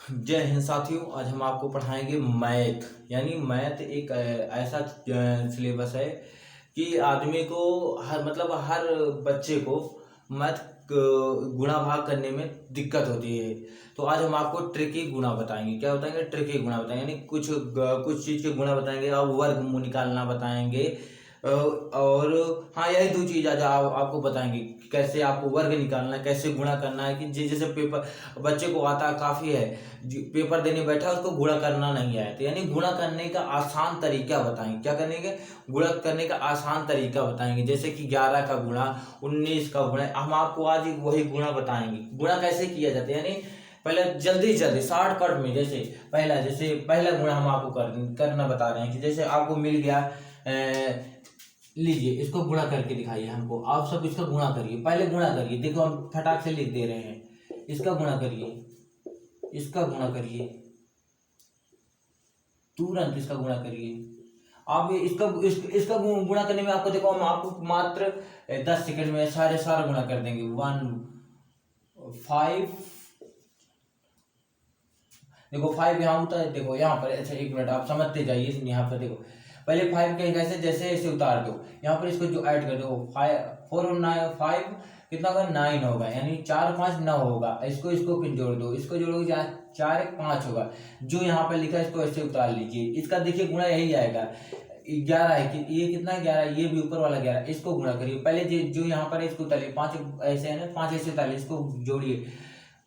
जय हिंद साथियों। आज हम आपको पढ़ाएंगे मैथ। यानी मैथ एक ऐसा सिलेबस है कि आदमी को हर बच्चे को मैथ गुणा भाग करने में दिक्कत होती है। तो आज हम आपको ट्रिकी गुणा बताएंगे। क्या बताएंगे? ट्रिकी गुणा बताएंगे। यानी कुछ चीज़ के गुणा बताएंगे और वर्गमूल निकालना बताएंगे। और हाँ, यही दो चीज़ आज आपको बताएंगे कि कैसे आपको वर्ग निकालना है, कैसे गुणा करना है। कि जैसे पेपर बच्चे को आता काफ़ी है, पेपर देने बैठा उसको गुणा करना नहीं आया, तो यानी गुणा करने का आसान तरीका बताएंगे। क्या करने के? गुणा करने का आसान तरीका बताएंगे। जैसे कि 11 का गुणा, 19 का गुणा, हम आपको आज वही गुणा बताएंगे। गुणा कैसे किया जाता है, यानी पहले जल्दी जल्दी शॉर्टकट में। जैसे पहला गुणा हम आपको करना बता रहे हैं कि जैसे आपको मिल गया, लीजिए इसको गुणा करके दिखाइए हमको। आप सब इसका गुणा करिए, पहले गुणा करिए। देखो हम फटाक से लिख दे रहे हैं। इसका गुणा करिए, इसका गुणा करिए, तुरंत इसका गुणा करिए। आप इसका गुणा करने में आपको देखो, हम आपको मात्र 10 सेकंड में सारा गुणा कर देंगे। 5, देखो 5 यहाँ होता है। देखो यहाँ पर, अच्छा एक मिनट आप समझते जाइए। यहाँ पर देखो, पहले 5 के कैसे, जैसे ऐसे उतार दो। यहाँ पर इसको जो ऐड कर दो, 4 और 9, 5 कितना होगा? 9 होगा। यानी 4 5 9 होगा। इसको फिर जोड़ दो, इसको जोड़ोगे 4 1 5 होगा। जो यहाँ पर लिखा है इसको ऐसे उतार लीजिए। इसका देखिए गुणा यही आएगा। 11 है कि ये कितना है? 11। ये भी ऊपर वाला 11। इसको गुणा करिए। पहले जो यहाँ पर है इसको उतारिए। 5 ऐसे है ना, 5 ऐसे उतारिए, इसको जोड़िए।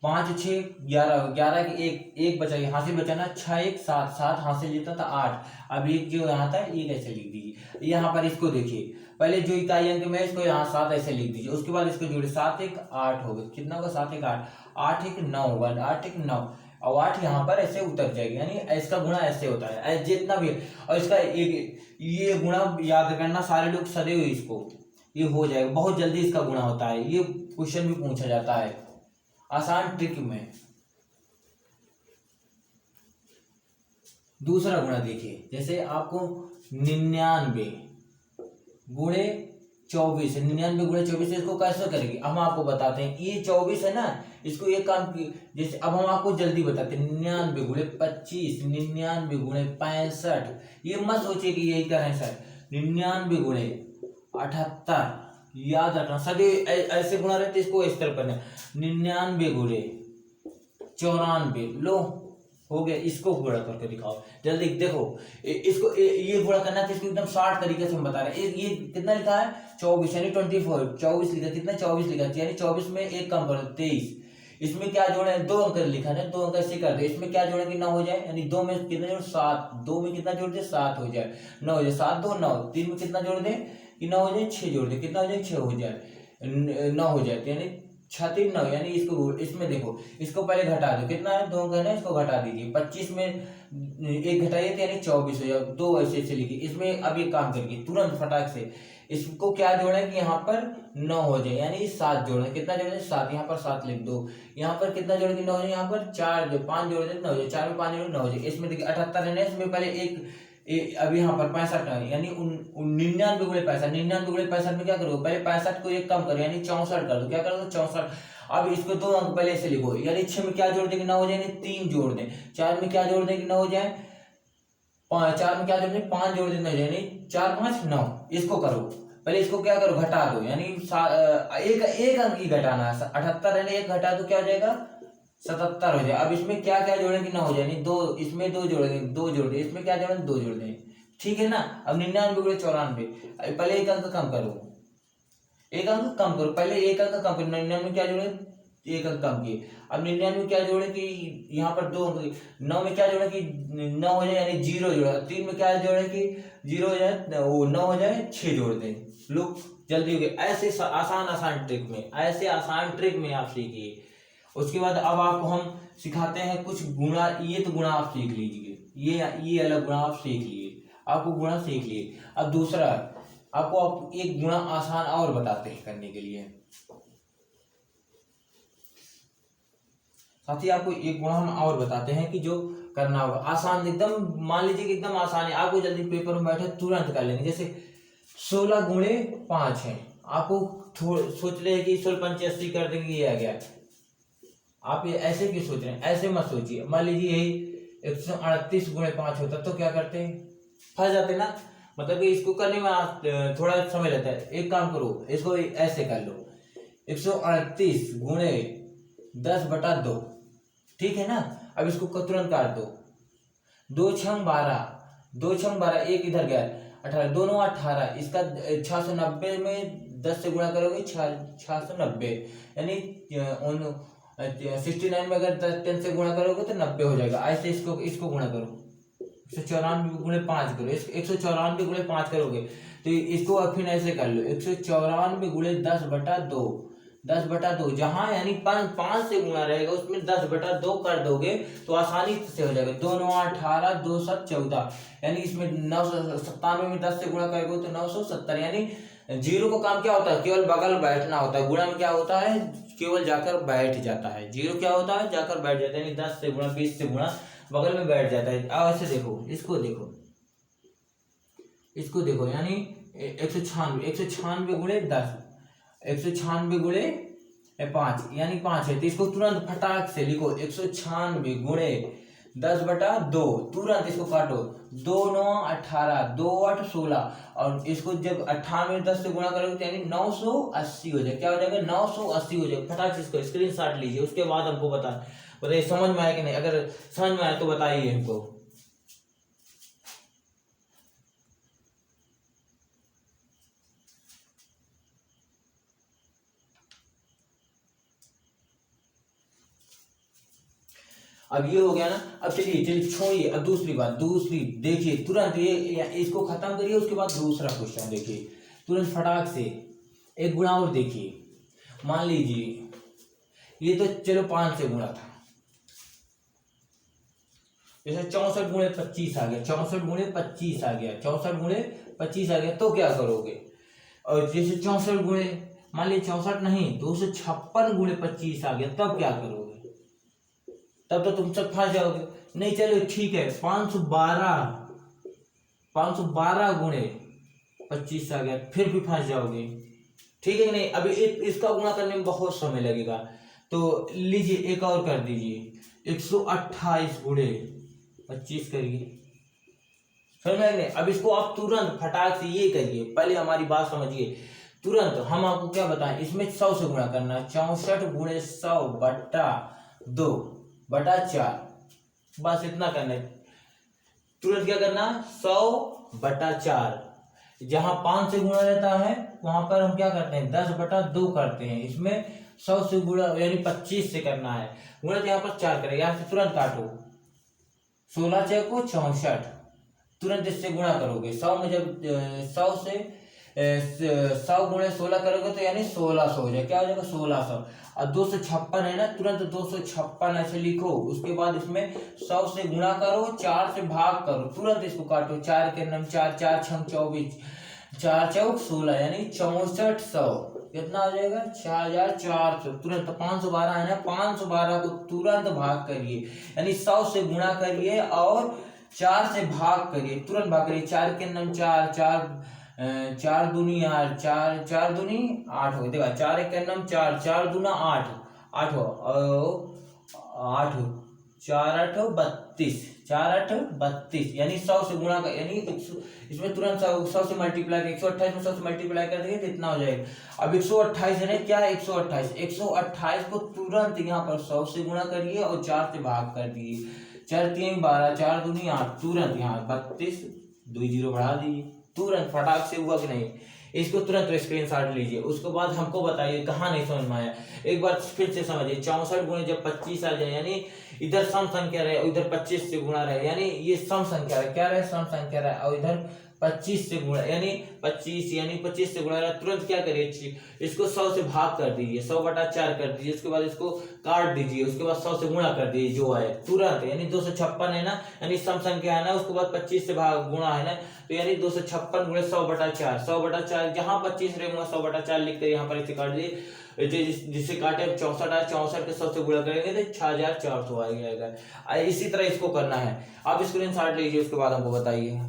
5 6 11, 11 की एक बचा, यहाँ से बचा ना 6 1 7, 7 हाथ से लेता था 8। अब एक जो यहाँ था ये कैसे लिख दीजिए। यहाँ पर इसको देखिए, पहले जो इकाई अंक में इसको यहाँ 7 ऐसे लिख दीजिए। उसके बाद इसको जोड़िए, 7 1 8 होगा। कितना होगा? 7 1 8, 8 1 9 होगा। 8 1 9 और 8 यहाँ पर ऐसे उतर जाएगा। यानी इसका गुणा ऐसे होता है जितना भी। और इसका ये गुणा याद करना, सारे लोग सदैव इसको, ये हो जाएगा। बहुत जल्दी इसका गुणा होता है। ये क्वेश्चन भी पूछा जाता है आसान ट्रिक में। दूसरा गुणा देखिए, जैसे आपको 99 गुणे 24 है। 99 गुणे 24 इसको कैसे करेंगे हम आपको बताते हैं। ये 24 है ना, इसको एक काम की, जैसे अब हम आपको जल्दी बताते हैं। 99 गुणे 25, 99 गुणे 65। ये मत सोचिए कि यही करें सर। 99 गुणे 78, याद रखना सभी ऐसे गुणा रहते, इसको इस तरह करना। 99 गुणे 94, लो हो गया। इसको गुणा करके दिखाओ जल्दी। देखो इसको ये गुणा करना है, इसको एकदम शॉर्ट तरीके से हम बता रहे हैं। ये कितना लिखा है? 24 यानी 24। 24 लिखा, कितना? 24 लिखा, यानी 24 में एक कम कर दो, 23। इसमें क्या जोड़े? 2 अंक लिखा है, 2 अंक ऐसे कर दो। इसमें क्या जोड़े कि 9 हो जाए। यानी 2 में कितना जोड़? 7। 2 में कितना जोड़ दे? 7 हो जाए। 9 हो जाए। 7 2 9। 3 में कितना जोड़ दे कि 9 हो जाए? 6 जोड़ दे। कितना हो जाए? 6 हो जाए। 9 हो जाए, यानी 6 3 9। यानी इसको इसमें देखो, इसको पहले घटा दो। कितना है? 2 अंक है, इसको घटा दीजिए। 25 में एक घटाइए तो यानी 24 हो जाए। 2 ऐसे ऐसे लिखिए। इसमें अब एक काम करिए तुरंत फटाक से, इसको क्या जोड़े कि यहाँ पर 9 हो जाए। यानी 7 जोड़े। कितना जोड़े? 7। यहाँ पर 7 लिख दो। यहाँ पर कितना जोड़े कि 9 हो जाए? यहाँ पर 4 जो 5 जोड़ दे 9 हो जाए। 4 में 5 जोड़े 9 हो जाए। इसमें देखिए 78 है ना, इसमें पहले अब यहाँ पर 65 है। यानी 99 गुणे 65। 99 गुणे 65 में क्या करो? पहले 65 को एक कम करो, यानी 64 कर दो। क्या कर दो? 64। अब इसको 2 अंक पहले से लिखो। यानी 6 में क्या जोड़ देंगे? 9 हो जाए। 3 जोड़ दें। 4 में क्या जोड़ देंगे? 9 हो जाए। 4 में क्या जोड़ दें? 5 जोड़ दें। 9 यानी 4 5 9। इसको करो, पहले इसको क्या करो? घटा दो। यानी एक अंक ही घटाना है। 78 है ना, एक घटा दो, क्या हो जाएगा? 77 हो जाए। अब इसमें क्या क्या जोड़ेंगे? 9 हो जाए। यानी 2, इसमें 2 जोड़ेंगे, 2 जोड़ दे। इसमें क्या जोड़ेंगे? 2 जोड़ दें। ठीक है ना। अब 99 गुणे 94, पहले एक अंक कम करो, एक अंक कम करो। पहले एक अंक कम करो। 99 में क्या जोड़े? एक अंक कम किए। अब 99 में क्या जोड़े कि यहाँ पर 2 अंक। 9 में क्या जोड़े कि 9 हो जाए, यानी 0 जोड़ा। 3 में क्या जोड़े कि 0 हो जाए, वो 9 हो जाए। 6 जोड़ दें। लो जल्दी हो गया। ऐसे आसान ट्रिक में, ऐसे आसान ट्रिक में आप सीखिए। उसके बाद अब आपको हम सिखाते हैं कुछ गुणा। ये तो गुणा आप सीख लीजिए, ये अलग गुणा आप सीख लिए, आपको गुणा सीख लिए। अब दूसरा आपको आप एक गुणा आसान और बताते हैं करने के लिए। साथ ही आपको एक गुणा हम और बताते हैं कि जो करना होगा आसान एकदम। मान लीजिए कि एकदम आसान है, आपको जल्दी पेपर में बैठे तुरंत कर लेंगे। जैसे 16 गुणे 5 है। आपको सोच रहे हैं कि 16 पंचे 80 कर देंगे, ये आ गया। आप ये ऐसे क्यों सोच रहे हैं? ऐसे मत सोचिए। मान लीजिए यही 138 गुणे 5 होता तो क्या करते हैं? फंस जाते ना। मतलब कि इसको करने में थोड़ा समय लगता है। एक काम करो, इसको ऐसे कर लो, 138 गुणे 10/2, ठीक है ना। अब इसको तुरंत काट दो, 2×12, 2×12, एक इधर गया 18, दोनों 18, इसका 690 में 10 से गुणा करोगे 690, यानी 69 में अगर 10 से गुणा करोगे तो 90 हो जाएगा। ऐसे इसको इसको गुणा करो, 194 गुणे 5 करो, 194 गुणे 5 करोगे तो इसको फिर ऐसे कर लो, 194 गुणे 10/2, 10/2 जहां यानी 5 से गुणा रहेगा उसमें 10/2 कर दोगे तो आसानी से हो जाएगा। 2 9 18, 2 7 14, यानी इसमें 997 में 10 से गुणा करोगे तो 970, यानी जीरो का काम क्या होता है? केवल बगल बैठना होता है। गुणा में क्या होता है? केवल जाकर बैठ जाता है। जीरो क्या होता है? जाकर बैठ जाता है, यानी 10 से गुणा 20 से गुणा बगल में बैठ जाता है। अब ऐसे देखो, इसको देखो, इसको देखो, यानी 196 गुणे 10, 196 गुणे 5, यानी 5 है। तो इसको तुरंत फटाक से लिखो, 196 गुणे 10/2, तुरंत इसको काटो, 2 9 18, 2 8 16, और इसको जब 98 में 10 से गुणा करोगे तो यानी 980 हो जाएगा। क्या हो जाएगा? 980 हो जाएगा। फटाक से इसको स्क्रीनशॉट लीजिए, उसके बाद हमको बताइए समझ में आया कि नहीं। अगर समझ में आया तो बताइए हमको। अब ये हो गया ना। अब चलिए छोड़िए, अब दूसरी बात, दूसरी देखिए तुरंत, ये इसको खत्म करिए, उसके बाद दूसरा क्वेश्चन देखिए तुरंत फटाक से। एक गुणा और देखिए, मान लीजिए ये तो चलो 5 से गुणा था, जैसे 64 गुणे 25 आ गया, 64 गुणे 25 आ गया, 64 गुणे 25 आ गया, तो क्या करोगे? और जैसे 64 गुणे, मान लीजिए 64 नहीं, 256 गुणे 25 आ गया, तब क्या करोगे? तब तो तुम सब फंस जाओगे। नहीं चलो ठीक है, 512 गुणे 25 आ गया, फिर भी फंस जाओगे, ठीक है कि नहीं। अभी इसका गुणा करने में बहुत समय लगेगा, तो लीजिए एक और कर दीजिए, 128 गुणे 25 करिए, समझ में नहीं। अब इसको आप तुरंत फटाक से ये करिए, पहले हमारी बात समझिए। तुरंत हम आपको क्या बताएं, इसमें 100 से गुणा करना है, 64 गुणे 100/2/4, बस इतना करना है। तुरंत क्या करना? 100/4, जहां 5 से गुणा रहता है वहां पर हम क्या करते हैं? 10/2 करते हैं। इसमें 100 से गुणा यानी 25 से करना है, गुणा यहाँ पर 4 करेगा, यहाँ से तुरंत काटो, 16 × 4 = 64, तुरंत इससे गुणा करोगे। 100 में जब 100 से 100 गुणे 16 करोगे तो यानी 1600 हो जाए। क्या हो जाएगा? 1600। और 256 है ना, तुरंत 256 ऐसे लिखो, उसके बाद इसमें 100 से गुणा करो, 4 से भाग करो, तुरंत इसको काटो, 4 के नम 4, 4 × 24, 4 × 4 = 16, यानी 6400। कितना हो जाएगा? 6400। तुरंत 512 है ना, 512 को तुरंत भाग करिए, यानी 100 से गुणा करिए और 4 से भाग करिए, तुरंत भाग करिए। 4 के नम 4, 4 दूनी 8, 4 4 दूनी 8 हो, देखा, 4 एक नम 4, 4 दूना 8, 8 हो, 8 हो, 4 8 32, 4 8 32, यानी 100 से गुणा कर, यानी इसमें तुरंत 100 से मल्टीप्लाई कर, 128 में 100 से मल्टीप्लाई कर देंगे तो इतना हो जाएगा। अब 128 है ना, क्या है? 128 को तुरंत यहाँ पर 100 से गुणा करिए और 4 से भाग कर दिए, 4 3 12, 4 दूनी 8, तुरंत यहाँ 32, 2 0 बढ़ा दीजिए, तुरंत फटाक से हुआ कि नहीं। इसको तुरंत स्क्रीनशॉट लीजिए, उसके बाद हमको बताइए कहाँ नहीं समझ में आया। एक बार फिर से समझिए, 64 गुणे जब 25 आ जाए, यानी इधर सम संख्या रहे, उधर 25 से गुणा रहे, यानी ये सम संख्या रहे, क्या रहे? सम संख्या रहे, और इधर 25 से गुणा, यानी 25 से गुणा रहा, तुरंत क्या करिए? इसको 100 से भाग कर दीजिए, 100/4 कर दीजिए, उसके बाद इसको काट दीजिए, उसके बाद 100 से गुणा कर दीजिए, जो आए तुरंत, यानी 256 है ना, यानी सम संख्या है ना, उसके बाद 25 से भाग गुणा है ना, तो यानी 256 गुणे 100/4, 100/4 जहां 25 रहेगा 100/4 लिखकर यहाँ पर इसे काट दिए, जिससे काटे 64 आए, 64 के 100 से गुणा करेंगे तो 6400 आ जाएगा। इसी तरह इसको करना है। आप स्क्रीनशॉट लीजिए, उसके बाद हमको बताइए।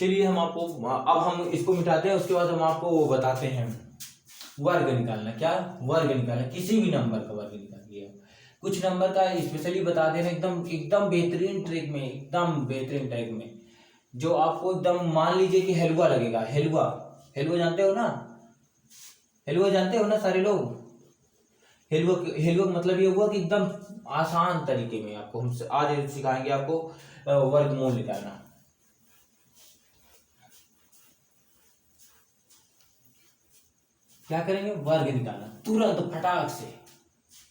चलिए हम आपको, अब हम इसको मिटाते हैं, उसके बाद हम आपको वो बताते हैं वर्ग निकालना। क्या? वर्ग निकालना, किसी भी नंबर का वर्ग निकालिए। कुछ नंबर का स्पेशली बता दे रहे हैं, एकदम एकदम बेहतरीन ट्रिक में, एकदम बेहतरीन ट्रिक में, जो आपको एकदम, मान लीजिए कि हलवा लगेगा। हलवा, हलवा जानते हो ना? हलवा जानते हो ना सारे लोग? हलवा, हलवा का मतलब ये हुआ कि एकदम आसान तरीके में आपको हम आज सिखाएंगे आपको वर्गमूल निकालना। क्या करेंगे? वर्ग निकालना, तुरंत फटाक से,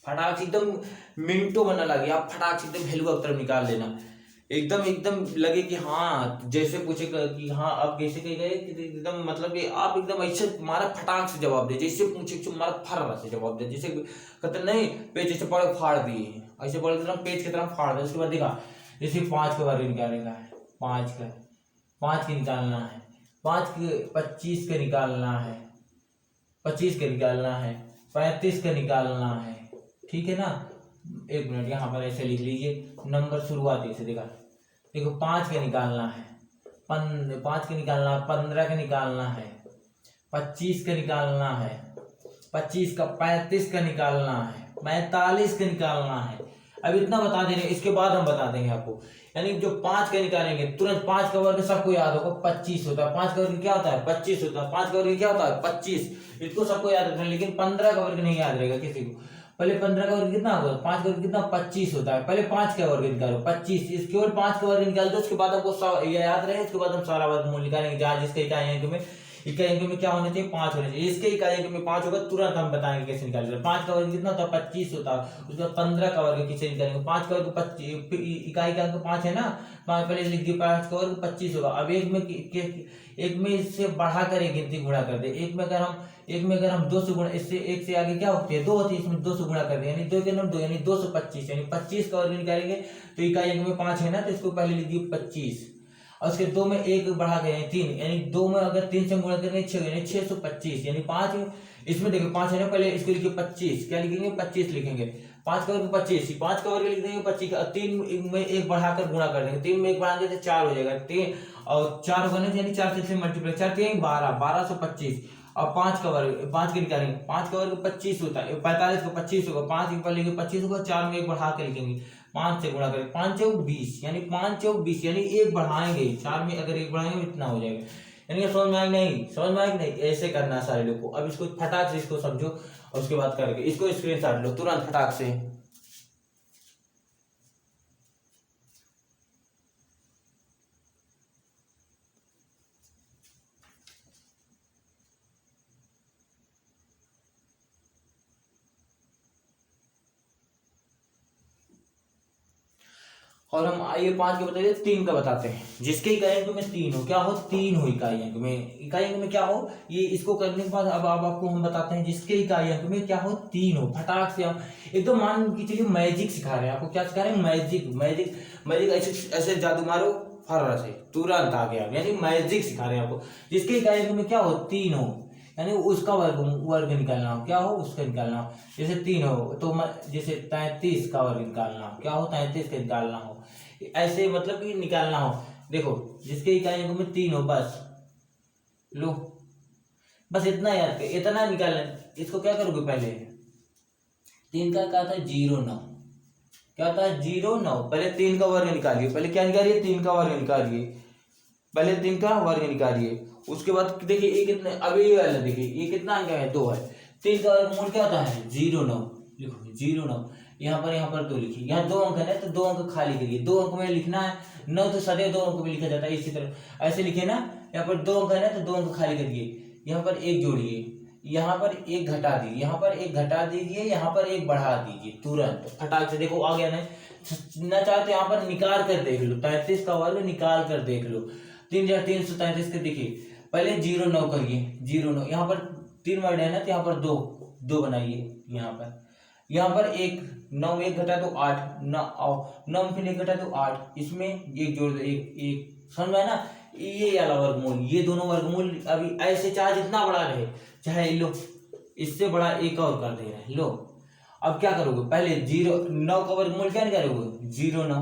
फटाक से एकदम मिनटों बनने लगे, आप फटाक से एकदम हलवा की तरफ निकाल लेना। एकदम एकदम लगे कि हाँ, जैसे पूछे कि हाँ आप कैसे कह गए, एकदम मतलब कि आप एकदम ऐसे मारा फटाक से जवाब दे, जैसे पूछे मारा फर्रा से जवाब दे, जैसे कहते नहीं पेज ऐसे पड़े फाड़ दिए, ऐसे पड़े तरह पेज की तरफ फाड़ दे। उसके बाद देखा, जैसे 5 का वर्ग निकालेगा, 5 का निकालना है, 5 के 25 का निकालना है, 25 का निकालना है, 35 का निकालना है, ठीक है ना? एक मिनट, यहाँ पर ऐसे लिख लीजिए नंबर शुरुआती से। देखो 5 का निकालना है, 5 का निकालना है, 15 का निकालना है, 25 का निकालना है, 25 का, 35 का निकालना है, 45 का निकालना है। अब इतना बता दे रहे हैं, इसके बाद हम बता देंगे आपको। यानी जो 5 का निकालेंगे तुरंत, 5 का वर्ग सबको याद होगा 25 होता है। 5 का वर्ग क्या होता है? 25 होता है। 5 का वर्ग क्या होता है? 25। इसको सबको याद रखना, लेकिन 15 का वर्ग नहीं याद रहेगा किसी को। पहले 15 का वर्ग कितना होगा? 5 का वर्ग कितना? 25 होता है। पहले 5 का वर्ग निकालो, 25। इस केवल 5 का वर्ग निकाल दो, उसके बाद आपको ये याद रहे, उसके बाद हम सारा वर्गमूल निकालेंगे। जहाँ जिसके इकाई अंक में क्या होना चाहिए? 5 होना चाहिए। इसके इकाई अंक में 5 होगा, तुरंत हम बताएंगे कैसे निकालेंगे। 5 का वर्ग कितना होता है? 25 होता है। उसके बाद 15 का वर्ग किसे निकालेंगे? 5 का वर्ग 25, इकाई का अंक 5 है ना, 5 पहले लिख दिए, 5 का वर्ग 25 होगा। अब एक में इससे बढ़ा कर एक गिनती गुणा कर दे। एक में अगर हम 2 से गुणा, इससे एक से आगे क्या होती है? 2 होती है, इसमें 2 से गुणा कर दे, यानी 2 के नंबर 2, यानी 225, यानी 25 का वर्ग निकालेंगे। तो इकाई अंक में 5 है ना, तो इसको पहले लिख दिए 25, और उसके 2 में 1 बढ़ा गए 3, यानी 2 में अगर 3 से गुणा करेंगे 6, यानी 625, यानी 5, इसमें देखिए 5 है ना, पहले इसको लिखिए 25, क्या लिखेंगे? 25 लिखेंगे। 5 का वर्ग 25, 5 का वर्ग लिख देंगे 25 का, 3 में 1 बढ़ाकर गुणा कर देंगे, 3 में 1 बढ़ा देंगे तो 4 हो जाएगा, 3 और 4 होगा ना, यानी 4 से मल्टीप्लाई, 4 3 12, 1225। और 5 का वर्ग, 5 के निकालेंगे, 5 का वर्ग 25 होता है, 45 का 25 होगा, 5 के ऊपर लिखेंगे 25 होगा, 4 में 1 बढ़ा के लिखेंगे, 5 से गुणा करेंगे, 5 चौक 20, यानी 5 चौक 20, यानी 1 बढ़ाएंगे, 4 में अगर 1 बढ़ाएंगे इतना हो जाएगा। यानी समझ में आएगा? नहीं समझ में आएगा? नहीं, ऐसे करना है सारे लोग को। अब इसको फटाक से इसको समझो, और उसके बाद करके इसको स्क्रीनशॉट लो तुरंत फटाक से। और हम आइए 5 के बताइए, 3 का बताते हैं। जिसके इकाई अंक में 3 हो, क्या हो? 3 हो इकाई अंक में। इकाई अंक में क्या हो? ये इसको करने के बाद अब आपको हम बताते हैं, जिसके इकाई अंक में क्या हो? 3 हो। फटाक से हम एकदम मान के चलिए मैजिक सिखा रहे हैं आपको। क्या सिखा रहे हैं? Magic, magic, magic. ऐसे ऐसे जादू मारो, फर्रा से तुरंत आ गया, यानी मैजिक सिखा रहे हैं आपको। जिसके इकाई अंक में क्या हो? 3 हो, यानी उसका वर्ग निकालना हो, क्या हो? उसका निकालना हो। जैसे 3 हो तो जैसे 33 का वर्ग निकालना हो, क्या हो? 33 का निकालना हो, ऐसे मतलब कि निकालना हो। देखो जिसके इकाई अंक में 3 हो, बस लो, बस इतना याद कर, इतना निकालना। इसको क्या करोगे? पहले 3 का क्या था? 0 9, क्या था? 0 9। पहले 3 का वर्ग निकालिए, पहले क्या निकालिए? 3 का वर्ग निकालिए, पहले 3 का वर्ग निकालिए। उसके बाद देखिए ये कितने, अब ये वाला देखिए ये कितना अंक है? 2 है। 3 का वर्गमूल क्या होता है? 0 9, लिखो 0 9, यहाँ पर 2 लिखिए। यहाँ 2 अंक है ना, तो 2 अंक खाली करिए। 2 अंक में लिखना है, 9 तो सदैव 2 अंक में लिखा जाता है, इसी तरह ऐसे लिखे ना। यहाँ पर 2 अंक है ना, तो 2 अंक खाली करिए। यहाँ पर 1 जोड़िए, यहाँ पर 1 घटा दीजिए, यहाँ पर 1 घटा दीजिए, यहाँ पर 1 बढ़ा दीजिए, तुरंत फटाक से। देखो आ गया ना चाहते यहाँ पर निकाल कर देख लो, 33 का वर्ग निकाल कर देख लो। 3,333 के देखिए, पहले 0 9 करिए, 0 9, यहाँ पर 3 वर्ड है ना, तो यहाँ पर 2 बनाइए। यहाँ पर 1 9 1 घटा तो 8, 9 फिर 1 घटा तो 8, इसमें 1 जोड़ दो, 1 समझ में है ना। ये वाला वर्गमूल, ये दोनों वर्गमूल अभी ऐसे, चाहे जितना बड़ा रहे, चाहे लो इससे बड़ा एक और कर दे रहे लो। अब क्या करोगे? पहले 9 का वर्गमूल क्या निकालोगे? 0 9,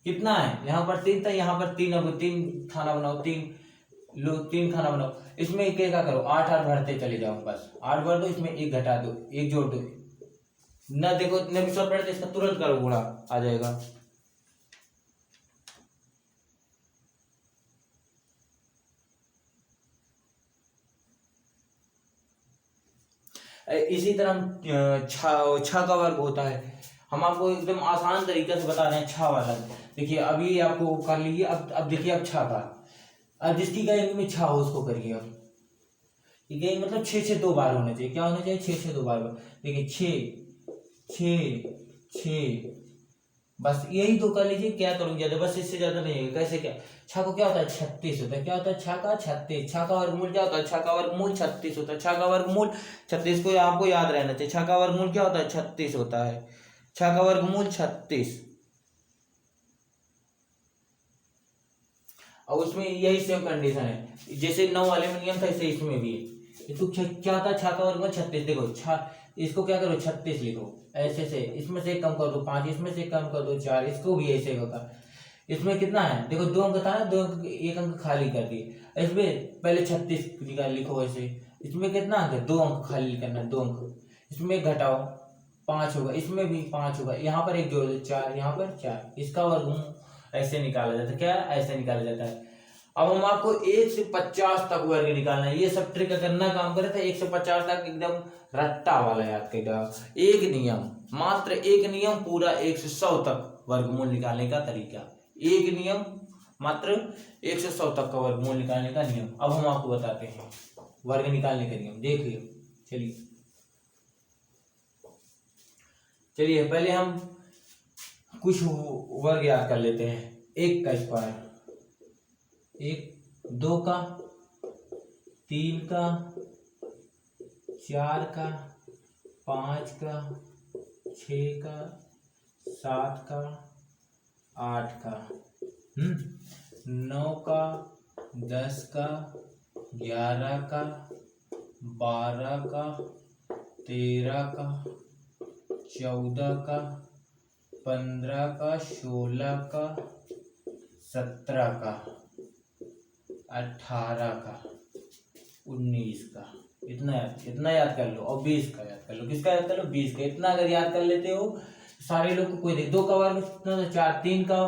कितना है? यहाँ पर 3 था, यहाँ पर 3, अब 3 खाना बनाओ, 3 लो 3 खाना बनाओ, इसमें एक क्या करो 8 8 भरते चले जाओ, बस 8 भर दो, इसमें एक घटा दो, एक जोड़ दो ना, देखो इतने भी शॉर्ट पड़े तो इसका तुरंत करो, गुणा आ जाएगा। इसी तरह हम छ का वर्ग होता है, हम आपको एकदम आसान तरीके से बता रहे हैं छ वाला। देखिए अभी आपको कर लीजिए, अब देखिए अब छ का, अब जिसकी गैंग में छ हो उसको करिए। अब गैंग मतलब 6 6 2 बार होना चाहिए, क्या होना चाहिए 6 6 2 बार। देखिए 6 6 6, बस यही तो कर लीजिए, क्या करूँ ज्यादा, बस इससे ज्यादा नहीं है। कैसे क्या, छ को क्या होता है 36 होता है, क्या होता है छ का 36, छ का वर्गमूल क्या होता है, छ का वर्गमूल 36 होता है, छ का वर्गमूल 36 को आपको याद रहना चाहिए, छ का वर्गमूल क्या होता है 36 होता है, छ का वर्गमूल 36। और उसमें यही सेम कंडीशन है, जैसे 9 वाले में नियम था ऐसे इसमें भी है। तो क्या था छ का वर्गमूल 36, देखो छ, इसको क्या करो 36 लिखो ऐसे से, इसमें से कम कर दो 5, इसमें से कम कर दो 4, इसको भी ऐसे होगा। इसमें कितना है देखो 2 अंक था ना, 2 अंक, 1 अंक खाली कर दिए, इसमें पहले 36 निकाल लिखो ऐसे, इसमें कितना अंक है 2 अंक खाली करना है, 2 अंक, इसमें घटाओ 5 होगा, इसमें भी 5 होगा, यहाँ पर एक जोड़ दो 4, यहाँ पर 4, इसका वर्गमूल ऐसे निकाला जाता है, क्या ऐसे निकाला जाता है। अब हम आपको 1 से 50 तक वर्ग निकालना है, ये सब ट्रिक करना काम करे तो 1 से 50 तक एकदम रट्टा वाला याद करेगा। एक नियम, मात्र एक नियम, पूरा 1 से 100 तक वर्गमूल निकालने का तरीका, एक नियम, मात्र 1 से 100 तक का वर्गमूल निकालने का नियम। अब हम आपको बताते हैं वर्ग निकालने का नियम, देखिए चलिए चलिए पहले हम कुछ वर्ग याद कर लेते हैं। 1 का स्क्वायर, 1, 2 का, 3 का, 4 का, 5 का, 6 का, 7 का, 8 का, 9 का, 10 का, 11 का, 12 का, 13 का, 14 का, 15 का, 16 का, 17 का, 18 का, 19 का, इतना याद कर लो। और 20 का याद कर लो, किसका याद कर लो 20 का। इतना अगर याद कर लेते हो सारे लोग को कोई दे। 2 का वर्ग कितना था 4, 3 का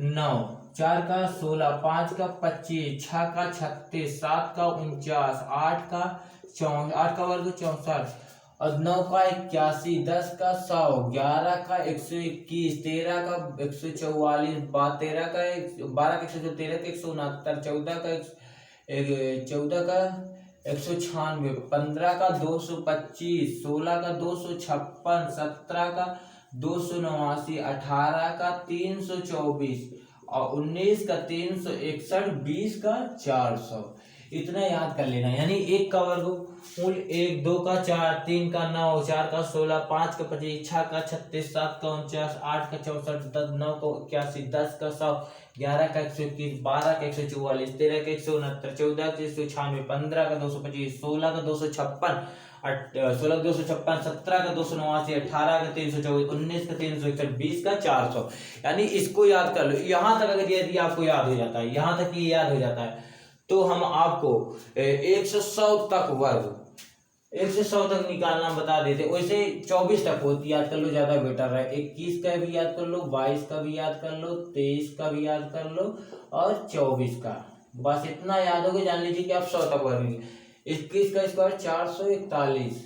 9, 4 का 16, 5 का 25, 6 का 36, 7 का 49, 8 का 64, 8 का वर्ग 64, और 9 का 81, 10 का 100, 11 का 121, 13 का 144, 13 का 12 का 113, 169, 14 का 196, 15 का 225, 16 का 256, 17 का 289, 18 का 324, और 19 का 361, 20 का 400। इतना याद कर लेना। यानी 1 का वर्गमूल 1, 2 का 4, 3 का 9, 4 का 16, 5 का 25, 6 का 36, 7 का 49, 8 का 64, 9 का 81, 10 का 100, 11 का 121, 12 का 144, 13 का 169, 14 का 196, 15 का 225, 16 का 256, 16 का 256, 17 का 289, 18 का 324, 19 का 361, 20 का 400। यानी इसको याद कर लो। यहाँ तक अगर यदि आपको याद हो जाता है, यहाँ तक ये याद हो जाता है, तो हम आपको 1 से 100 तक वर्ग, 1 से 100 तक निकालना बता देते। वैसे 24 तक होती याद कर लो, ज्यादा बेटर है। 21 का भी याद कर लो, 22 का भी याद कर लो, 23 का भी याद कर लो, और 24 का। बस इतना याद हो गया, जान लीजिए कि आप 100 तक वर्ग। 21 का स्क्वायर 441,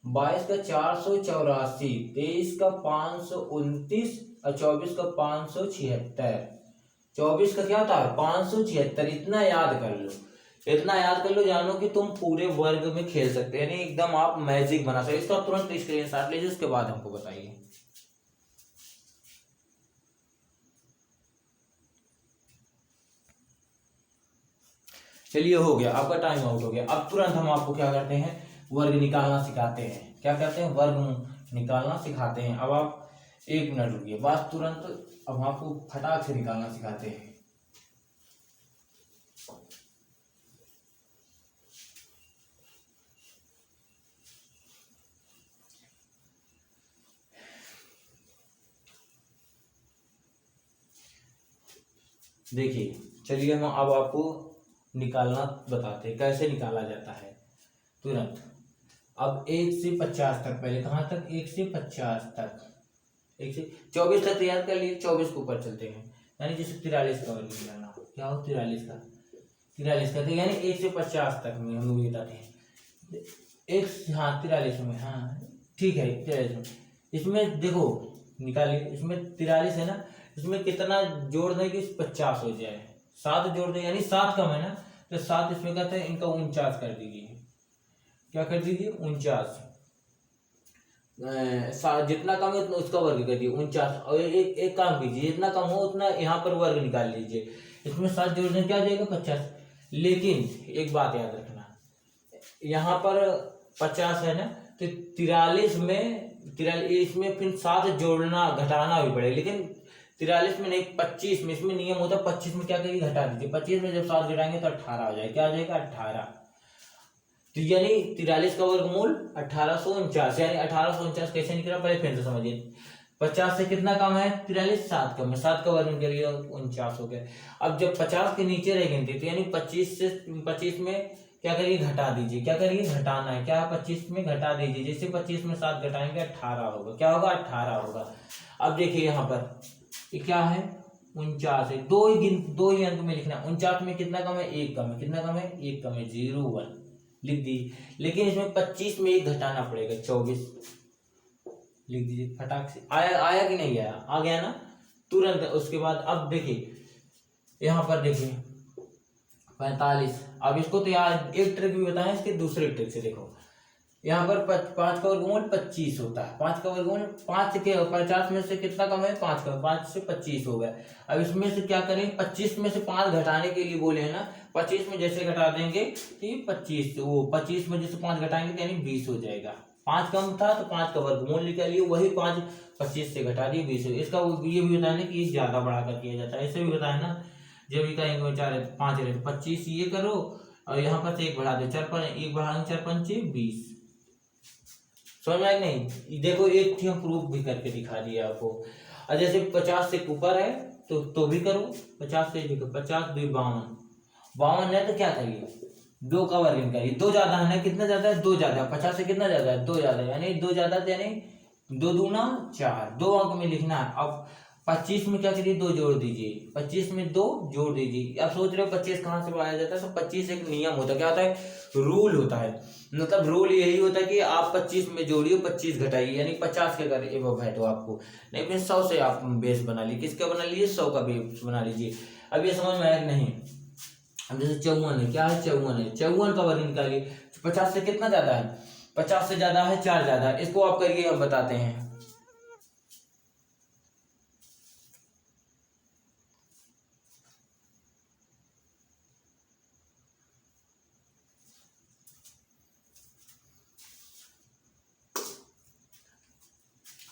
22 का 484, 23 का 529, और 24 का 576। 24 का क्या था 576। इतना याद कर लो, इतना याद कर लो, जानो कि तुम पूरे वर्ग में खेल सकते हैं, यानी एकदम आप मैजिक बना सकते। इसका तुरंत स्क्रीनशॉट लीजिए, उसके बाद हमको बताइए। चलिए हो गया, आपका टाइम आउट हो गया। अब तुरंत हम आपको क्या करते हैं, वर्ग निकालना सिखाते हैं। क्या करते हैं, वर्ग निकालना सिखाते हैं। अब आप 1 मिनट रुकिए, बस तुरंत अब हम आपको फटाक से निकालना सिखाते हैं। देखिए चलिए, हम अब आपको निकालना बताते हैं, कैसे निकाला जाता है तुरंत। अब 1 से 50 तक, पहले कहाँ तक, 1 से 50 तक, 1 से 24 तक तैयार कर लिए, 24 के ऊपर चलते हैं, यानी जैसे 43 का वर्ग निकालना, क्या हो 43 का, तो यानी 1 से 50 तक में हम लोग बताते हैं। एक, हाँ 43 में, हाँ ठीक है 43 में। इसमें देखो निकालिए, इसमें 43 है ना, इसमें कितना जोड़ दें कि 50 हो जाए, 7 जोड़ दें, यानी 7 कम है ना, तो 7 इसमें कहते हैं, इनका 49 कर दीजिए, क्या कर दीजिए 49, जितना कम है उतना उसका वर्ग कर दिए 49। और एक काम कीजिए, जितना कम हो उतना यहाँ पर वर्ग निकाल लीजिए, इसमें 7 जोड़ दें क्या हो जाएगा 50। लेकिन एक बात याद रखना, यहाँ पर 50 है ना, तो 43 में, 43 में फिर 7 जोड़ना घटाना भी पड़ेगा, लेकिन 43 में नहीं 25 में, इसमें नियम होता है 25 में क्या करिए घटा दीजिए, 25 में जब 7 घटाएंगे तो 18 हो जाएगा, क्या हो जाएगा 18। तो यानी 43 का वर्गमूल 1849, यानी 1849 कैसे निकला, पहले फिर से समझिए, 50 से कितना कम है 43, 7 कम है, 7 का वर्गमूल करिए 49 हो गया। अब जब 50 के नीचे रह गिनती, तो यानी 25 में क्या करिए घटा दीजिए, क्या करिए घटाना है, क्या 25 में घटा दीजिए, जैसे 25 में 7 घटाएंगे 18 होगा, क्या होगा 18 होगा। अब देखिए यहाँ पर ये क्या है 49 है, दो ही अंक में लिखना है, 49 में कितना कम है 1 कम है, कितना कम है 1 कम है, 01 लिख दीजिए। लेकिन इसमें 25 में 1 घटाना पड़ेगा, 24 लिख दीजिए फटाक से। आया कि नहीं आया, आ गया ना तुरंत। उसके बाद अब देखिए यहाँ पर देखिए 45, अब इसको तो यार एक ट्रिक भी बताएं, इसके दूसरे ट्रिक से देखो, यहाँ पर 5 का वर्गमूल 25 होता है, 5 का वर्गमूल 5 के 50 में से कितना कम है 5 का, 5 से 25 हो गया। अब इसमें से क्या करें, 25 में से 5 घटाने के लिए बोले हैं ना, 25 में जैसे घटा देंगे तो 25, वो 25 में जैसे 5 घटाएंगे तो यानी 20 हो जाएगा। 5 कम था तो 5 का वर्गमूल निकालिए, वही 5 25 से घटा दिए 20 हो। इसका ये भी बताया कि ये ज्यादा बढ़ाकर किया जाता है, ऐसे भी बताया ना, जब भी कहेंगे 4 5 रहे तो 25 ये करो, और यहाँ पर से 1 बढ़ा दो, 4 5 1 बढ़ाएंगे 4 5 20। समझ में आया नहीं, देखो एक थी हम प्रूफ भी करके दिखा दिया आपको। और जैसे 50 से ऊपर है तो भी करो, 50 से देखो 50 2 52 है, तो क्या करिए 2 का वर्ग करिए, 2 ज्यादा है ना, कितना ज्यादा है 2 ज्यादा है, 50 से कितना ज्यादा है 2 ज्यादा है, यानी 2 ज्यादा है, यानी 2 दूना 4, 2 अंक में लिखना है। अब 25 में क्या करिए 2 जोड़ दीजिए, 25 में 2 जोड़ दीजिए। अब सोच रहे हो 25 कहाँ से पाया जाता है, तो 25 एक नियम होता है, क्या होता है रूल होता है, मतलब रूल यही होता है कि आप 25 में जोड़िए 25 घटाइए, यानी 50 के अगर एबव है तो आपको, नहीं फिर 100 से आप बेस बना लीजिए, किसका बना लीजिए 100 का बेस बना लीजिए। अब ये समझ में आया कि नहीं। अब जैसे 54 है, क्या है 54 है, 54 का वर्ग निकालिए, 50 से कितना ज्यादा है 50 से ज्यादा है 4 ज्यादा है, इसको आप करिए हम बताते हैं।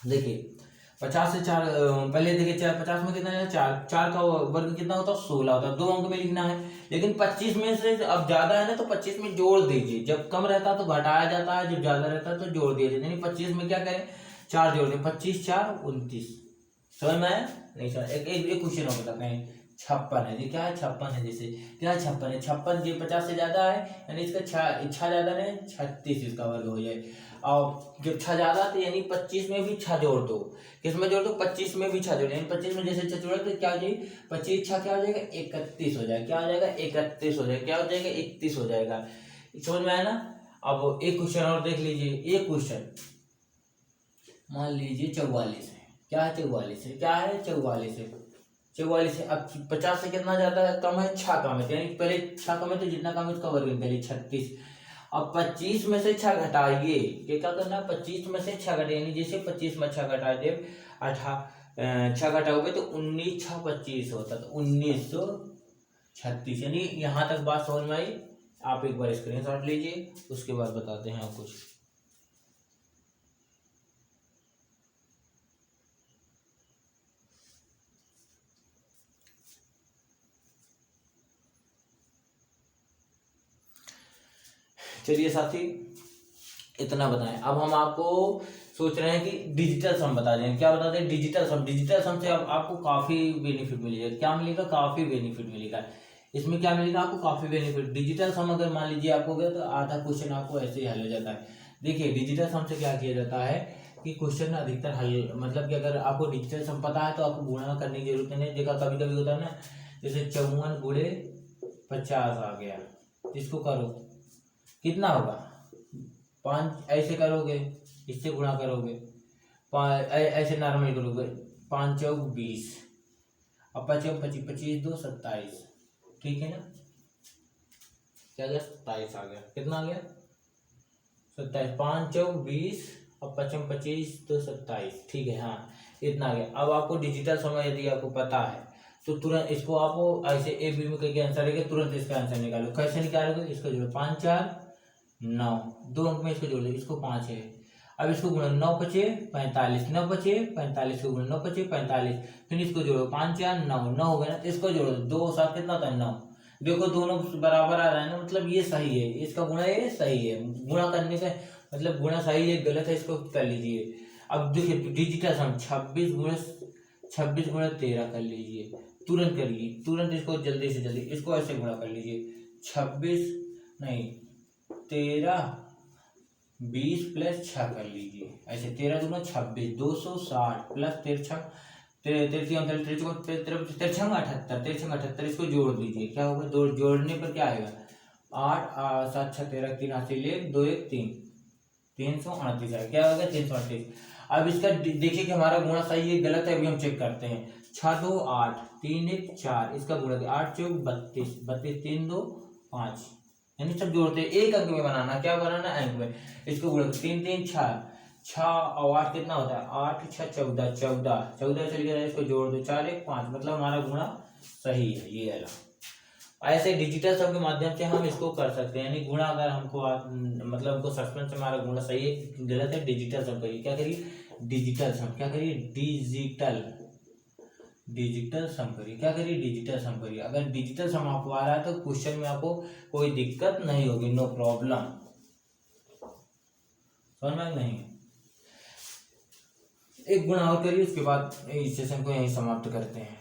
देखिए 50 से 4, पहले देखिए 50 में कितना है 4, 4 का वर्ग कितना होता है 16 होता है, 2 अंक में लिखना है। लेकिन 25 में से अब ज्यादा है ना, तो 25 में जोड़ दीजिए, जब कम रहता है तो घटाया जाता है, जब ज्यादा रहता है तो जोड़ दिया जाता है, यानी 25 में क्या करें 4 जोड़ दें, 25 4 29। समझ में आया नहीं सर। एक क्वेश्चन और बताते हैं, 56 है जी, क्या है 56 है, जैसे क्या है 56 है, 56 ये 50 से ज्यादा है, यानी इसका इच्छा ज्यादा है 36 इसका वर्ग हो जाए। और जब 6 ज्यादा तो यानी 25 में भी 6 जोड़ दो, किस में जोड़ दो 25 में भी 6 जोड़, यानी 25 में जैसे 6 जोड़े तो क्या हो जाएगी 25 6 क्या हो जाएगा 31 हो जाएगा, क्या हो जाएगा 31 हो जाएगा, क्या हो जाएगा 31 हो जाएगा। समझ में आया ना। अब एक क्वेश्चन और देख लीजिए, एक क्वेश्चन मान लीजिए 44 है, क्या है 44 है, क्या है 44 है, 44 है। अब 50 से कितना ज्यादा कम है 6 कम है, यानी पहले 6 कम है तो जितना कम है उसका वर्ग निकालिए 36। अब 25 में से 6 घटाइए, क्या करना है 25 में से 6 घटाइए, यानी जैसे 25 में 6 घटा दे 6 घटाओगे तो 19 6 25 होता, तो 1936, यानी यहाँ तक बात समझ में आई। आप एक बार स्क्रीनशॉट लीजिए, उसके बाद बताते हैं आप कुछ। चलिए साथी इतना बताएं। अब हम आपको सोच रहे हैं कि डिजिटल सम बता दें, क्या बता दें डिजिटल सम। डिजिटल सम से अब आपको काफी बेनिफिट मिलेगा, क्या मिलेगा काफी बेनिफिट मिलेगा। इसमें क्या मिलेगा आपको, काफी बेनिफिट। डिजिटल सम अगर मान लीजिए आपको गया तो आधा क्वेश्चन आपको ऐसे ही हल हो जाता है। देखिए डिजिटल सम से क्या किया जाता है कि क्वेश्चन अधिकतर हल, मतलब कि अगर आपको डिजिटल सम पता है तो आपको गुणा करने की जरूरत नहीं। देखा कभी कभी होता है ना, जैसे 54 गुणे 50 आ गया, इसको करो कितना होगा 5, ऐसे करोगे इससे गुणा करोगे, ऐसे नॉर्मल करोगे 5 चौक 20, अब 5 25 25 2 27, ठीक है ना, क्या गया 27 आ गया, कितना आ गया 27, 5 चौक 20 और 5 25 2 27, ठीक है। हाँ इतना आ गया। अब आपको डिजिटल समय यदि आपको पता है तो तुरंत इसको आपको ऐसे ए बी में करके आंसर है, तुरंत इसका आंसर निकालो। कैसे निकालोगे, इसको जोड़ो 5 4 9, 2 अंक में इसको जोड़ दो, इसको 5 है। अब इसको गुणो 9 पचे 45, 9 पचे 45 को गुणो 9 पचे 45, फिर इसको जोड़ो 5 4 9, 9 हो गया ना, इसको जोड़ो 2 7 कितना होता है 9। देखो दोनों बराबर आ रहा है ना, मतलब ये सही है, इसका गुणा ये सही है। गुणा करने का मतलब गुणा सही है गलत है इसको कर लीजिए। अब देखिए डिजिटल सम 26 गुणा 13 कर लीजिए, तुरंत करिए, तुरंत इसको जल्दी से जल्दी इसको ऐसे गुणा कर लीजिए। 26 नहीं 13 20 प्लस 6 कर लीजिए, ऐसे 13 दूना 26 260 प्लस 13 78, इसको जोड़ दीजिए, क्या होगा, जोड़ने पर क्या आएगा 8 7 6 13 3 हासिल 1 2 1 3 338 आएगा, क्या होगा 338। अब इसका देखिए कि हमारा गुणा सही है गलत है, अभी हम चेक करते हैं। 6 2 8 3 1 4, इसका गुणा 8 चौक 32 32 3 2 5, यानी सब जोड़ते हैं, एक अंक में बनाना, क्या बनाना अंक में। इसको गुणा 3 3 6 और 8 कितना होता है 8 6 14 14 चल गया, इसको जोड़ दो 4 1 5, मतलब हमारा गुणा सही है ये वाला। ऐसे डिजिटल सम के माध्यम से हम इसको कर सकते हैं, यानी गुणा अगर हमको मतलब हमको सस्पेंस से हमारा गुणा सही है गलत है, डिजिटल सम करिए, क्या करिए डिजिटल सम, क्या करिए डिजिटल सम करिए, क्या करिए डिजिटल सम करिए। अगर डिजिटल सम आपको आ रहा है तो क्वेश्चन में आपको कोई दिक्कत नहीं होगी, नो प्रॉब्लम, समझ में नहीं। एक गुणा और करिए, उसके बाद इस सेशन को यहीं समाप्त करते हैं।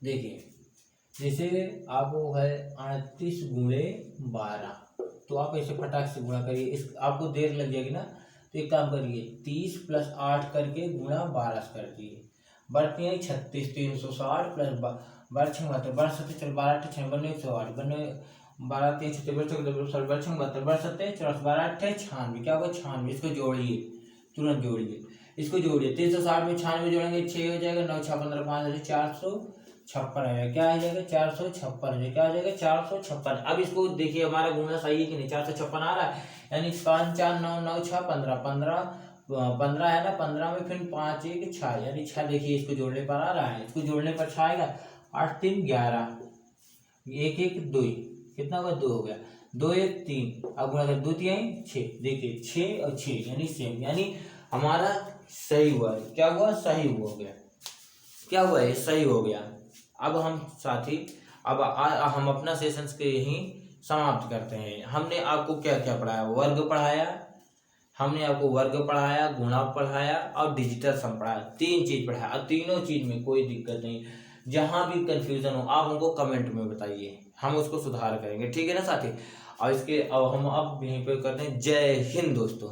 देखिए जैसे आपको है 38 गुणे 12, तो आप ऐसे फटाक से गुणा करिए, इस आपको देर लग जाएगी ना, तो एक काम करिए 30 प्लस 8 करके गुणा 12 कर दिए, बढ़ती है 36 360 प्लस 12 6 72 12 7 चल 12 8 6 बनने 108 बनने 12 3 6 12 6 72 12 7 54 12 8 96, क्या होगा 96, इसको जोड़िए, तुरंत जोड़िए, इसको जोड़िए 360 में 96 जोड़ेंगे 6 हो जाएगा, 9 6 15 5 456 है, क्या आ जाएगा 456 है, क्या आ जाएगा 456। अब इसको देखिए हमारा गुणा सही है कि नहीं, 456 आ रहा है, यानी 5 4 9 9 6 15 15 है ना, 15 में फिर 5 1 6, यानी 6, देखिए इसको जोड़ने पर आ रहा है, इसको जोड़ने पर 6 आएगा, 8 3 11 1 1 2, कितना होगा 2 हो गया, 2 1 3, अब गुणा कर 2 3 6, देखिए 6 और 6 यानी सेम, यानी हमारा सही हुआ है, क्या हुआ सही हो गया, क्या हुआ है सही हो गया। अब हम साथी अब हम अपना सेशन के यहीं समाप्त करते हैं। हमने आपको क्या क्या पढ़ाया, वर्ग पढ़ाया, हमने आपको वर्ग पढ़ाया, गुणा पढ़ाया और डिजिटल सम पढ़ाया, 3 चीज पढ़ाया, और तीनों चीज में कोई दिक्कत नहीं। जहां भी कंफ्यूजन हो आप हमको कमेंट में बताइए, हम उसको सुधार करेंगे, ठीक है ना साथी। और इसके अब हम अब यहीं पे करते हैं। जय हिंद दोस्तों।